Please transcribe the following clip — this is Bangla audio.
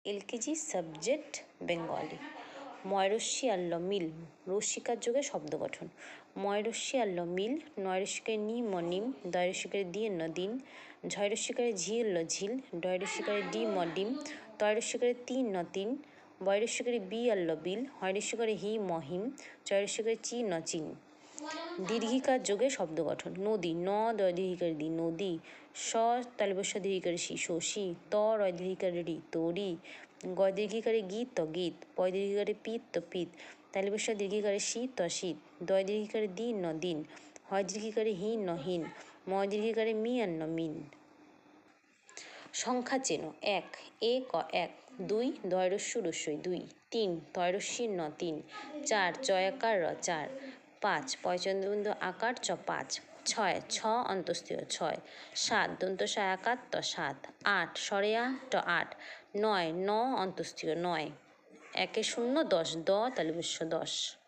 LKG subject Bengali. ময়রস্যি আল্ল মিল রস্যিকার যোগে শব্দ গঠন। ময়রস্যি আল্ল মিল নয়রস্যিকারে নি ম নিম দয়রস্যিকারে দি ন দিন ঝয়রস্যিকারে ঝি ল ঝিল ডয়রস্যিকারে ডি ম ডিম তয়রস্যিকারে তিন ন তিন বয়রস্যিকারে বি আল্ল বিল হয়রস্যিকারে হি ম হিম চয়রস্যিকারে চি ন চিন। দীর্ঘিকার যোগে শব্দ গঠন। নদী ন দয় দীর্ঘিকারে দি নদী স তালবস্য দীর্ঘিকারে শি শশী ত রয় দীর্ঘিকারে রি তরি গয় দীর্ঘিকারে গীত ত গীত পয় দীর্ঘিকারে পিত ত পিত তালবস্য দীর্ঘিকারে শীত ত শীত দয় দীর্ঘিকারে দিন ন দিন হয় দীর্ঘিকারে হীন ন হীন ময় দীর্ঘিকারে মি ন মিন। সংখ্যা চেনো। ১ এ ক ১ ২ দয়রস্য রস্যই ২ ৩ তয়রস্যি ন ৩ ৪ চয়াকার র ৪ ৫ পয়চন্দ্রবিন্দু আকার চ ৫ ৬ ছ অন্তস্থীয় ৬ ৭ দন্তস আকার ত ৭ ৮ সরেয়া ট ৮ ৯ ন অন্তস্থীয় ৯ ১ ০ ১০ দ তালবস্য ১০।